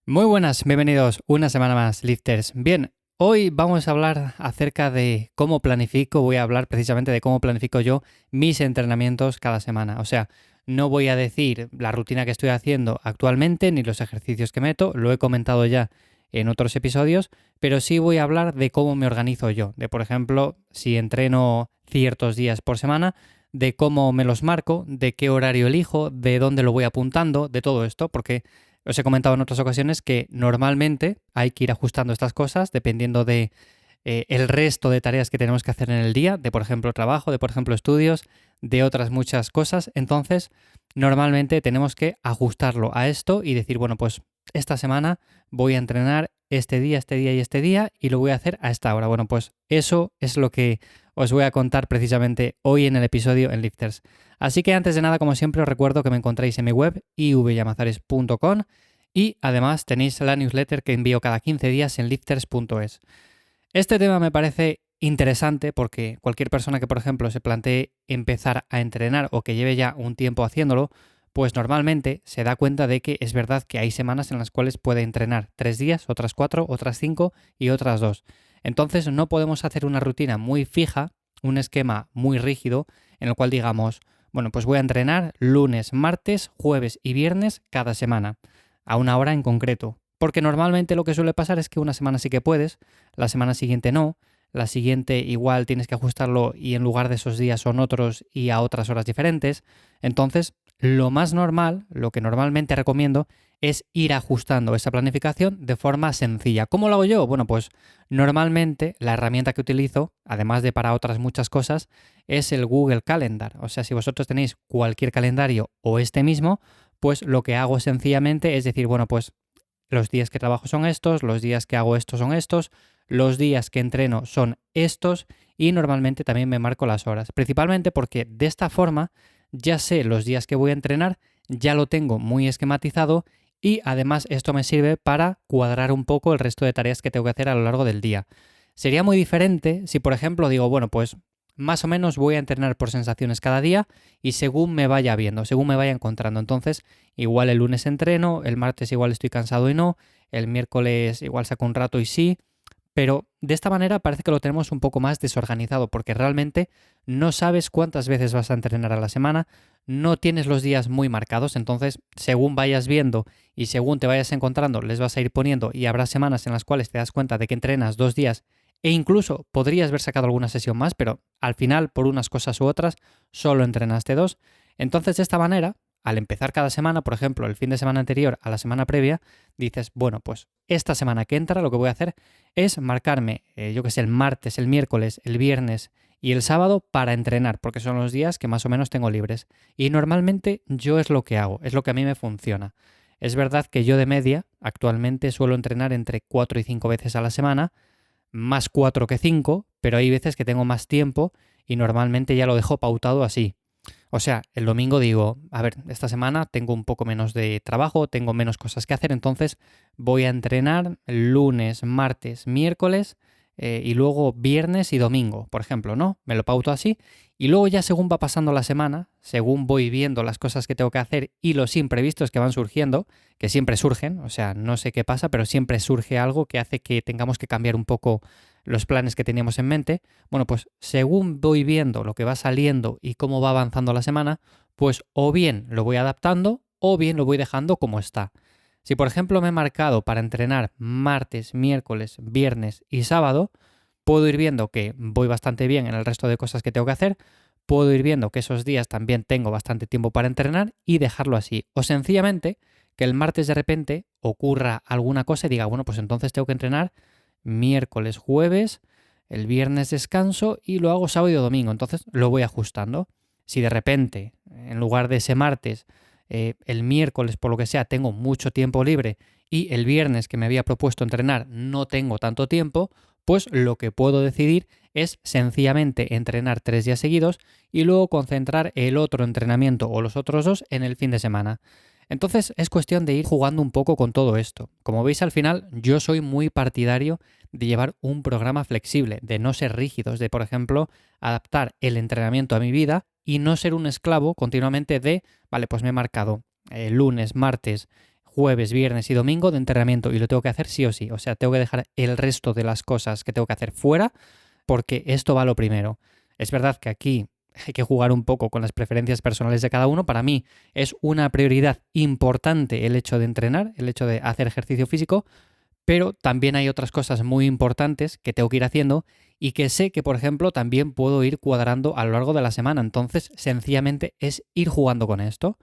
Muy buenas, bienvenidos una semana más, lifters. Bien, hoy vamos a hablar acerca de cómo planifico, voy a hablar precisamente de cómo planifico yo mis entrenamientos cada semana. O sea, no voy a decir la rutina que estoy haciendo actualmente ni los ejercicios que meto, lo he comentado ya en otros episodios, pero sí voy a hablar de cómo me organizo yo, de por ejemplo, si entreno ciertos días por semana, de cómo me los marco, de qué horario elijo, de dónde lo voy apuntando, de todo esto, porque os he comentado en otras ocasiones que normalmente hay que ir ajustando estas cosas dependiendo de el resto de tareas que tenemos que hacer en el día, de por ejemplo trabajo, de por ejemplo estudios, de otras muchas cosas. Entonces, normalmente tenemos que ajustarlo a esto y decir, bueno, pues esta semana voy a entrenar este día y este día y lo voy a hacer a esta hora. Bueno, pues eso es lo que os voy a contar precisamente hoy en el episodio en Lifters. Así que antes de nada, como siempre, os recuerdo que me encontráis en mi web ivyamazares.com y además tenéis la newsletter que envío cada 15 días en lifters.es. Este tema me parece interesante porque cualquier persona que, por ejemplo, se plantee empezar a entrenar o que lleve ya un tiempo haciéndolo, pues normalmente se da cuenta de que es verdad que hay semanas en las cuales puede entrenar 3 días, otras 4, otras 5 y otras 2. Entonces no podemos hacer una rutina muy fija, un esquema muy rígido en el cual digamos, bueno, pues voy a entrenar lunes, martes, jueves y viernes cada semana, a una hora en concreto. Porque normalmente lo que suele pasar es que una semana sí que puedes, la semana siguiente no, la siguiente igual tienes que ajustarlo y en lugar de esos días son otros y a otras horas diferentes. Entonces, lo más normal, lo que normalmente recomiendo, es ir ajustando esa planificación de forma sencilla. ¿Cómo lo hago yo? Bueno, pues normalmente la herramienta que utilizo, además de para otras muchas cosas, es el Google Calendar. O sea, si vosotros tenéis cualquier calendario o este mismo, pues lo que hago sencillamente es decir, bueno, pues los días que trabajo son estos, los días que hago estos son estos, los días que entreno son estos y normalmente también me marco las horas. Principalmente porque de esta forma ya sé los días que voy a entrenar, ya lo tengo muy esquematizado y además esto me sirve para cuadrar un poco el resto de tareas que tengo que hacer a lo largo del día. Sería muy diferente si, por ejemplo, digo, bueno, pues más o menos voy a entrenar por sensaciones cada día y según me vaya viendo, según me vaya encontrando. Entonces, igual el lunes entreno, el martes igual estoy cansado y no, el miércoles igual saco un rato y sí, pero de esta manera parece que lo tenemos un poco más desorganizado porque realmente no sabes cuántas veces vas a entrenar a la semana, no tienes los días muy marcados, entonces según vayas viendo y según te vayas encontrando les vas a ir poniendo y habrá semanas en las cuales te das cuenta de que entrenas 2 días e incluso podrías haber sacado alguna sesión más, pero al final por unas cosas u otras solo entrenaste 2. Entonces de esta manera, al empezar cada semana, por ejemplo el fin de semana anterior a la semana previa, dices, bueno, pues esta semana que entra lo que voy a hacer es marcarme, yo que sé, el martes, el miércoles, el viernes y el sábado para entrenar, porque son los días que más o menos tengo libres. Y normalmente yo es lo que hago, es lo que a mí me funciona. Es verdad que yo de media actualmente suelo entrenar entre 4 y 5 veces a la semana, más 4 que 5, pero hay veces que tengo más tiempo y normalmente ya lo dejo pautado así. O sea, el domingo digo, a ver, esta semana tengo un poco menos de trabajo, tengo menos cosas que hacer, entonces voy a entrenar lunes, martes, miércoles y luego viernes y domingo, por ejemplo, ¿no? Me lo pauto así y luego ya según va pasando la semana, según voy viendo las cosas que tengo que hacer y los imprevistos que van surgiendo, que siempre surgen, o sea, no sé qué pasa, pero siempre surge algo que hace que tengamos que cambiar un poco los planes que teníamos en mente. Bueno, pues según voy viendo lo que va saliendo y cómo va avanzando la semana, pues o bien lo voy adaptando o bien lo voy dejando como está. Si por ejemplo me he marcado para entrenar martes, miércoles, viernes y sábado, puedo ir viendo que voy bastante bien en el resto de cosas que tengo que hacer, puedo ir viendo que esos días también tengo bastante tiempo para entrenar y dejarlo así. O sencillamente que el martes de repente ocurra alguna cosa y diga, bueno, pues entonces tengo que entrenar miércoles, jueves, el viernes descanso y lo hago sábado y domingo. Entonces lo voy ajustando. Si de repente, en lugar de ese martes, el miércoles, por lo que sea, tengo mucho tiempo libre y el viernes que me había propuesto entrenar no tengo tanto tiempo, pues lo que puedo decidir es sencillamente entrenar 3 días seguidos y luego concentrar el otro entrenamiento o los otros 2 en el fin de semana. Entonces es cuestión de ir jugando un poco con todo esto. Como veis al final, yo soy muy partidario de llevar un programa flexible, de no ser rígidos, de por ejemplo adaptar el entrenamiento a mi vida y no ser un esclavo continuamente de, vale, pues me he marcado lunes, martes, jueves, viernes y domingo de entrenamiento y lo tengo que hacer sí o sí. O sea, tengo que dejar el resto de las cosas que tengo que hacer fuera porque esto va lo primero. Es verdad que aquí hay que jugar un poco con las preferencias personales de cada uno. Para mí es una prioridad importante el hecho de entrenar, el hecho de hacer ejercicio físico, pero también hay otras cosas muy importantes que tengo que ir haciendo y que sé que, por ejemplo, también puedo ir cuadrando a lo largo de la semana. Entonces, sencillamente es ir jugando con esto.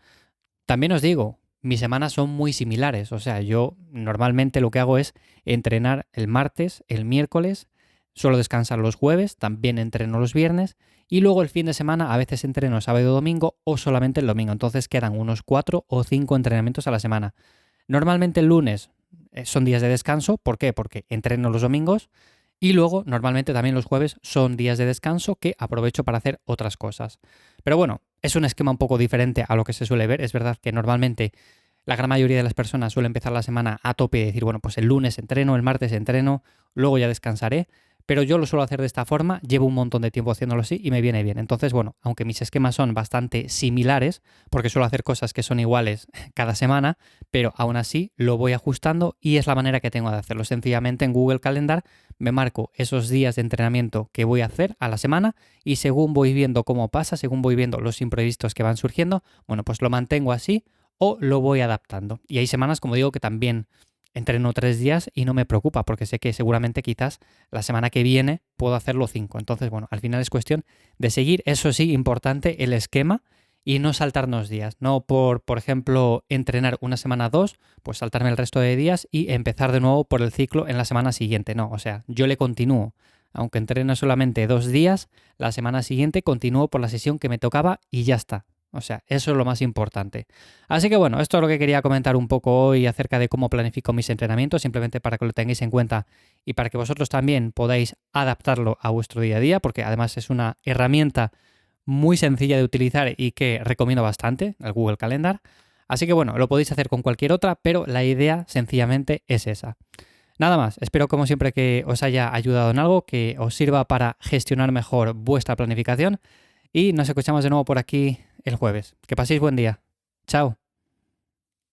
También os digo, mis semanas son muy similares. O sea, yo normalmente lo que hago es entrenar el martes, el miércoles, suelo descansar los jueves, también entreno los viernes y luego el fin de semana a veces entreno sábado y domingo o solamente el domingo. Entonces quedan unos 4 o 5 entrenamientos a la semana. Normalmente el lunes son días de descanso. ¿Por qué? Porque entreno los domingos y luego normalmente también los jueves son días de descanso que aprovecho para hacer otras cosas. Pero bueno, es un esquema un poco diferente a lo que se suele ver. Es verdad que normalmente la gran mayoría de las personas suele empezar la semana a tope y decir, bueno, pues el lunes entreno, el martes entreno, luego ya descansaré. Pero yo lo suelo hacer de esta forma, llevo un montón de tiempo haciéndolo así y me viene bien. Entonces, bueno, aunque mis esquemas son bastante similares, porque suelo hacer cosas que son iguales cada semana, pero aún así lo voy ajustando y es la manera que tengo de hacerlo. Sencillamente en Google Calendar me marco esos días de entrenamiento que voy a hacer a la semana y según voy viendo cómo pasa, según voy viendo los imprevistos que van surgiendo, bueno, pues lo mantengo así o lo voy adaptando. Y hay semanas, como digo, que también entreno 3 días y no me preocupa porque sé que seguramente quizás la semana que viene puedo hacerlo 5. Entonces, bueno, al final es cuestión de seguir, eso sí, importante, el esquema y no saltarnos días. No por ejemplo, entrenar una semana 2, pues saltarme el resto de días y empezar de nuevo por el ciclo en la semana siguiente. No, o sea, yo le continúo. Aunque entrene solamente 2 días, la semana siguiente continúo por la sesión que me tocaba y ya está. O sea, eso es lo más importante. Así que bueno, esto es lo que quería comentar un poco hoy acerca de cómo planifico mis entrenamientos, simplemente para que lo tengáis en cuenta y para que vosotros también podáis adaptarlo a vuestro día a día, porque además es una herramienta muy sencilla de utilizar y que recomiendo bastante, el Google Calendar. Así que bueno, lo podéis hacer con cualquier otra, pero la idea sencillamente es esa. Nada más, espero como siempre que os haya ayudado en algo, que os sirva para gestionar mejor vuestra planificación y nos escuchamos de nuevo por aquí el jueves. Que paséis buen día. Chao.